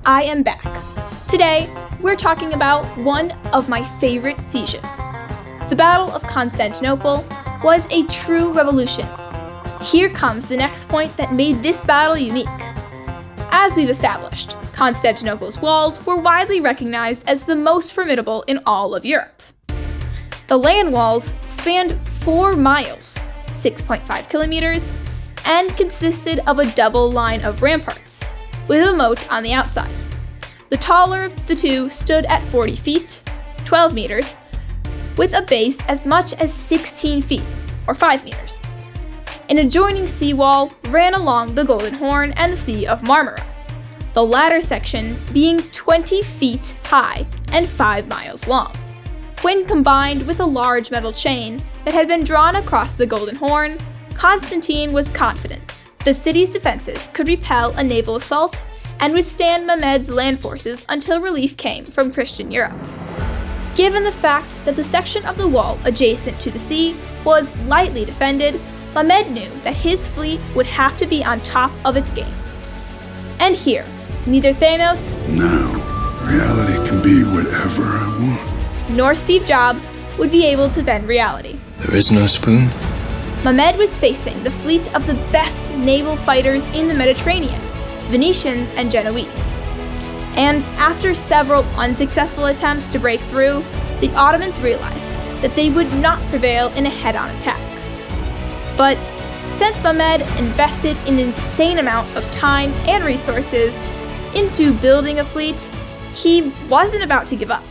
I am back. Today, we're talking about one of my favorite sieges. The Battle of Constantinople was a true revolution. Here comes the next point that made this battle unique. As we've established, Constantinople's walls were widely recognized as the most formidable in all of Europe. The land walls spanned 4 miles, 6.5 kilometers, and consisted of a double line of ramparts, with a moat on the outside. The taller of the two stood at 40 feet, 12 meters, with a base as much as 16 feet, or 5 meters. An adjoining seawall ran along the Golden Horn and the Sea of Marmara, the latter section being 20 feet high and 5 miles long. When combined with a large metal chain that had been drawn across the Golden Horn, Constantine was confident the city's defenses could repel a naval assault and withstand Mehmed's land forces until relief came from Christian Europe. Given the fact that the section of the wall adjacent to the sea was lightly defended, Mehmed knew that his fleet would have to be on top of its game. And here, neither Thanos, Now, reality can be whatever I want. nor Steve Jobs would be able to bend reality. There is no spoon? Mehmed was facing the fleet of the best naval fighters in the Mediterranean, Venetians and Genoese. And after several unsuccessful attempts to break through, the Ottomans realized that they would not prevail in a head-on attack. But since Mehmed invested an insane amount of time and resources into building a fleet, he wasn't about to give up.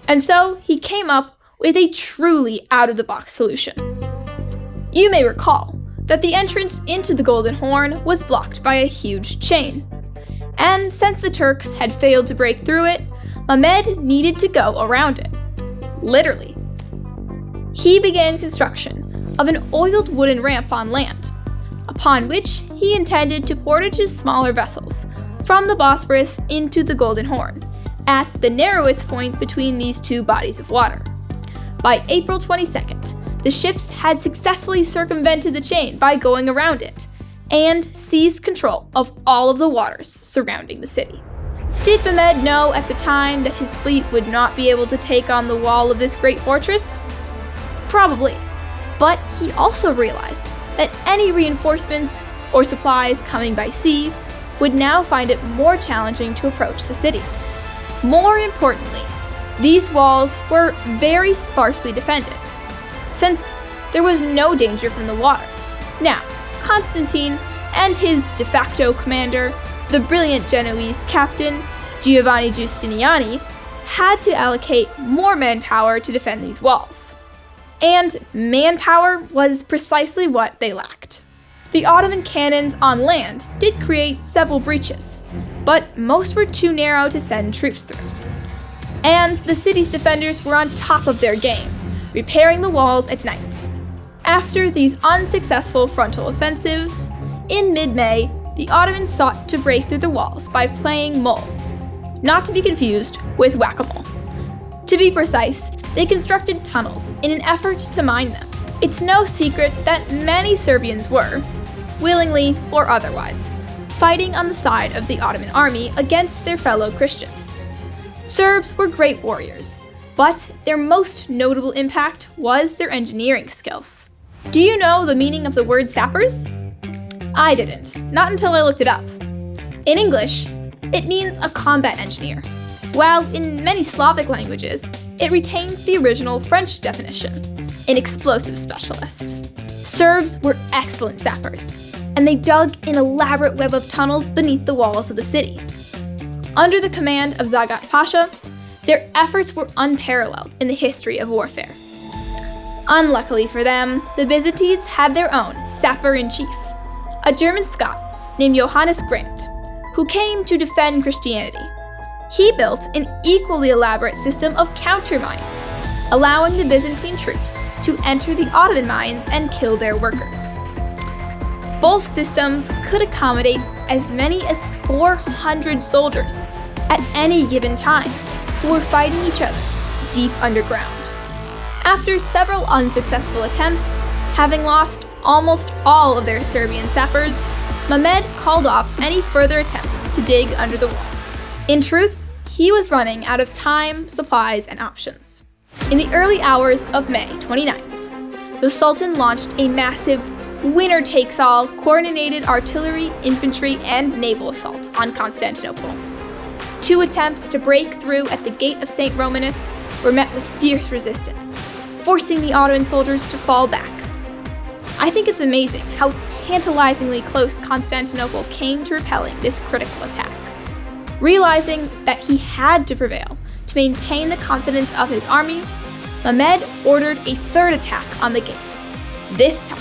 And so he came up with a truly out-of-the-box solution. You may recall that the entrance into the Golden Horn was blocked by a huge chain. And since the Turks had failed to break through it, Mehmed needed to go around it. Literally. He began construction of an oiled wooden ramp on land, upon which he intended to portage his smaller vessels from the Bosporus into the Golden Horn, at the narrowest point between these two bodies of water. By April 22nd, the ships had successfully circumvented the chain by going around it, and seized control of all of the waters surrounding the city. Did Mehmed know at the time that his fleet would not be able to take on the wall of this great fortress? Probably, but he also realized that any reinforcements or supplies coming by sea would now find it more challenging to approach the city. More importantly, these walls were very sparsely defended, since there was no danger from the water. Now, Constantine and his de facto commander, the brilliant Genoese captain Giovanni Giustiniani, had to allocate more manpower to defend these walls. And manpower was precisely what they lacked. The Ottoman cannons on land did create several breaches, but most were too narrow to send troops through. And the city's defenders were on top of their game, repairing the walls at night. After these unsuccessful frontal offensives, in mid-May, the Ottomans sought to break through the walls by playing mole, not to be confused with whack-a-mole. To be precise, they constructed tunnels in an effort to mine them. It's no secret that many Serbians were, willingly or otherwise, fighting on the side of the Ottoman army against their fellow Christians. Serbs were great warriors, but their most notable impact was their engineering skills. Do you know the meaning of the word sappers? I didn't, not until I looked it up. In English, it means a combat engineer, while in many Slavic languages, it retains the original French definition, an explosive specialist. Serbs were excellent sappers, and they dug an elaborate web of tunnels beneath the walls of the city. Under the command of Zagat Pasha, their efforts were unparalleled in the history of warfare. Unluckily for them, the Byzantines had their own sapper-in-chief, a German Scot named Johannes Grant, who came to defend Christianity. He built an equally elaborate system of counter-mines, allowing the Byzantine troops to enter the Ottoman mines and kill their workers. Both systems could accommodate as many as 400 soldiers at any given time, who were fighting each other deep underground. After several unsuccessful attempts, having lost almost all of their Serbian sappers, Mehmed called off any further attempts to dig under the walls. In truth, he was running out of time, supplies, and options. In the early hours of May 29th, the Sultan launched a massive winner-takes-all coordinated artillery, infantry, and naval assault on Constantinople. 2 attempts to break through at the Gate of St. Romanus were met with fierce resistance, forcing the Ottoman soldiers to fall back. I think it's amazing how tantalizingly close Constantinople came to repelling this critical attack. Realizing that he had to prevail to maintain the confidence of his army, Mehmed ordered a 3rd attack on the gate, this time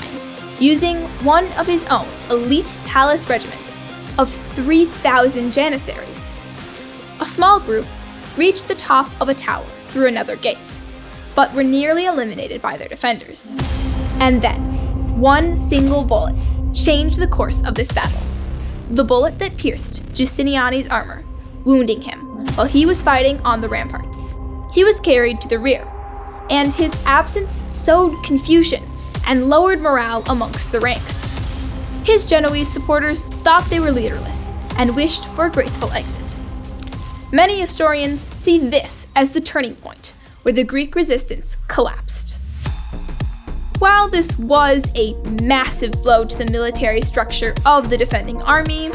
using one of his own elite palace regiments of 3,000 janissaries. A small group reached the top of a tower through another gate, but were nearly eliminated by their defenders. And then, one single bullet changed the course of this battle. The bullet that pierced Giustiniani's armor, wounding him while he was fighting on the ramparts. He was carried to the rear, and his absence sowed confusion and lowered morale amongst the ranks. His Genoese supporters thought they were leaderless and wished for a graceful exit. Many historians see this as the turning point where the Greek resistance collapsed. While this was a massive blow to the military structure of the defending army,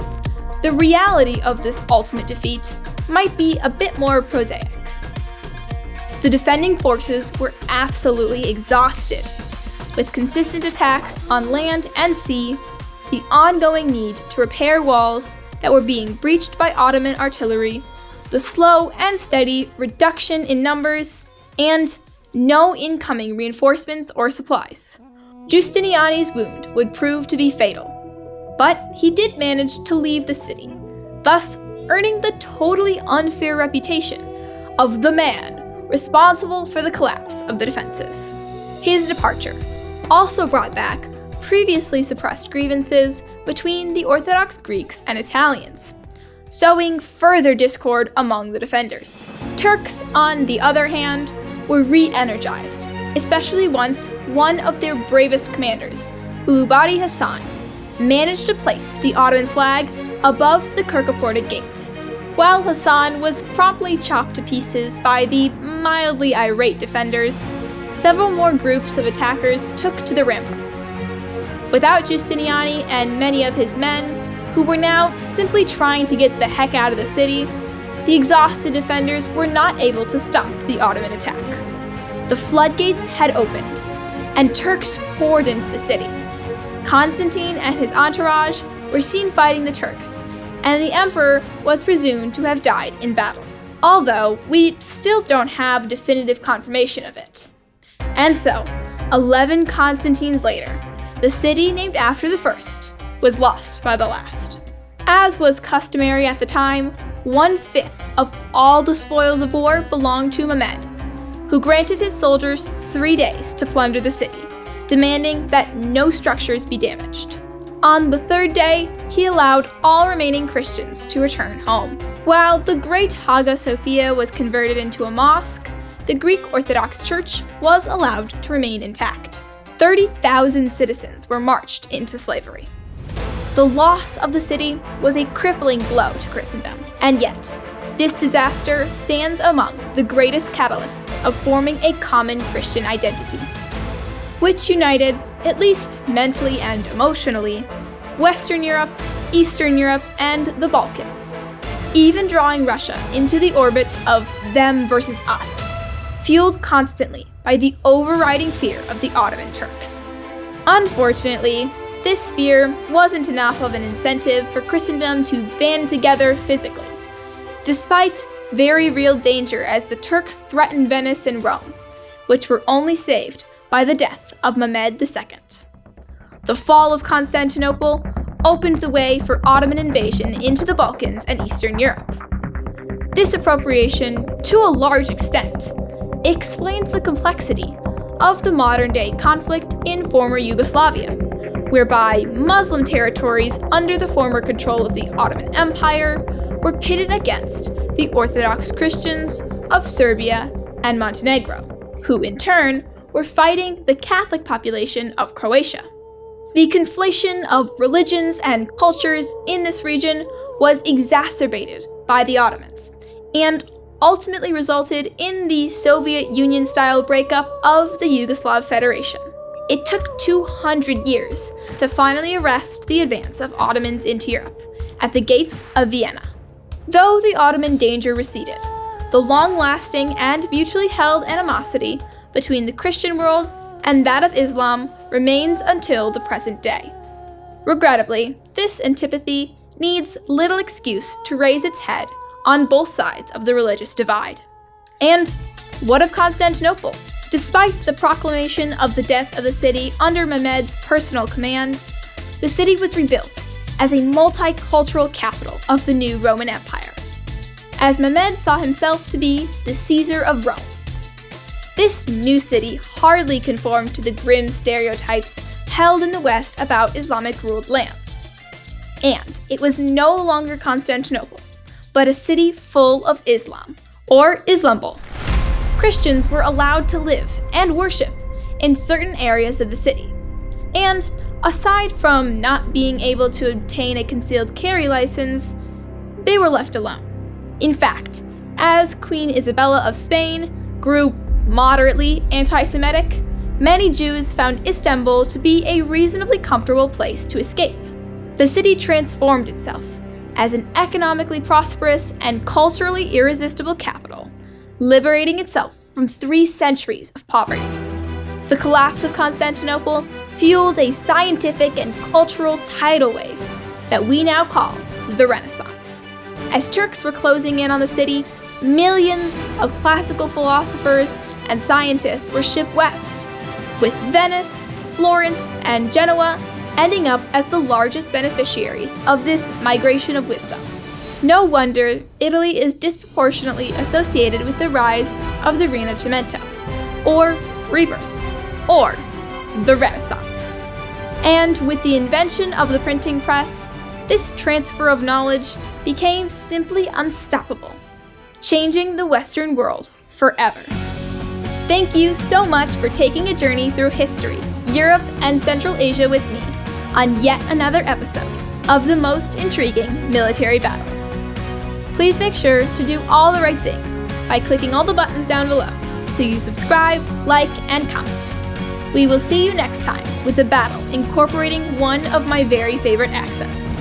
the reality of this ultimate defeat might be a bit more prosaic. The defending forces were absolutely exhausted. With consistent attacks on land and sea, the ongoing need to repair walls that were being breached by Ottoman artillery, the slow and steady reduction in numbers, and no incoming reinforcements or supplies. Giustiniani's wound would prove to be fatal, but he did manage to leave the city, thus earning the totally unfair reputation of the man responsible for the collapse of the defenses. His departure also brought back previously suppressed grievances between the Orthodox Greeks and Italians, sowing further discord among the defenders. Turks, on the other hand, were re-energized, especially once one of their bravest commanders, Ulubadi Hassan, managed to place the Ottoman flag above the Kirk-apported gate. While Hassan was promptly chopped to pieces by the mildly irate defenders, several more groups of attackers took to the ramparts. Without Giustiniani and many of his men, who were now simply trying to get the heck out of the city, the exhausted defenders were not able to stop the Ottoman attack. The floodgates had opened, and Turks poured into the city. Constantine and his entourage were seen fighting the Turks, and the emperor was presumed to have died in battle, although we still don't have definitive confirmation of it. And so, 11 Constantines later, the city named after the first was lost by the last. As was customary at the time, 1/5 of all the spoils of war belonged to Mehmed, who granted his soldiers 3 days to plunder the city, demanding that no structures be damaged. On the 3rd day, he allowed all remaining Christians to return home. While the Great Hagia Sophia was converted into a mosque, the Greek Orthodox Church was allowed to remain intact. 30,000 citizens were marched into slavery. The loss of the city was a crippling blow to Christendom, and yet, this disaster stands among the greatest catalysts of forming a common Christian identity, which united, at least mentally and emotionally, Western Europe, Eastern Europe, and the Balkans, even drawing Russia into the orbit of them versus us, fueled constantly by the overriding fear of the Ottoman Turks. Unfortunately, this fear wasn't enough of an incentive for Christendom to band together physically, despite very real danger as the Turks threatened Venice and Rome, which were only saved by the death of Mehmed II. The fall of Constantinople opened the way for Ottoman invasion into the Balkans and Eastern Europe. This appropriation, to a large extent, explains the complexity of the modern-day conflict in former Yugoslavia, whereby Muslim territories under the former control of the Ottoman Empire were pitted against the Orthodox Christians of Serbia and Montenegro, who in turn were fighting the Catholic population of Croatia. The conflation of religions and cultures in this region was exacerbated by the Ottomans, and ultimately resulted in the Soviet Union-style breakup of the Yugoslav Federation. It took 200 years to finally arrest the advance of Ottomans into Europe at the gates of Vienna. Though the Ottoman danger receded, the long-lasting and mutually held animosity between the Christian world and that of Islam remains until the present day. Regrettably, this antipathy needs little excuse to raise its head on both sides of the religious divide. And what of Constantinople? Despite the proclamation of the death of the city under Mehmed's personal command, the city was rebuilt as a multicultural capital of the new Roman Empire, as Mehmed saw himself to be the Caesar of Rome. This new city hardly conformed to the grim stereotypes held in the West about Islamic-ruled lands. And it was no longer Constantinople, but a city full of Islam, or Islambol. Christians were allowed to live and worship in certain areas of the city. And aside from not being able to obtain a concealed carry license, they were left alone. In fact, as Queen Isabella of Spain grew moderately anti-Semitic, many Jews found Istanbul to be a reasonably comfortable place to escape. The city transformed itself as an economically prosperous and culturally irresistible capital, liberating itself from 3 centuries of poverty. The collapse of Constantinople fueled a scientific and cultural tidal wave that we now call the Renaissance. As Turks were closing in on the city, millions of classical philosophers and scientists were shipped west, with Venice, Florence, and Genoa ending up as the largest beneficiaries of this migration of wisdom. No wonder Italy is disproportionately associated with the rise of the Rinascimento, or rebirth, or the Renaissance. And with the invention of the printing press, this transfer of knowledge became simply unstoppable, changing the Western world forever. Thank you so much for taking a journey through history, Europe, and Central Asia with me on yet another episode of the most intriguing military battles. Please make sure to do all the right things by clicking all the buttons down below so you subscribe, like, and comment. We will see you next time with a battle incorporating one of my very favorite accents.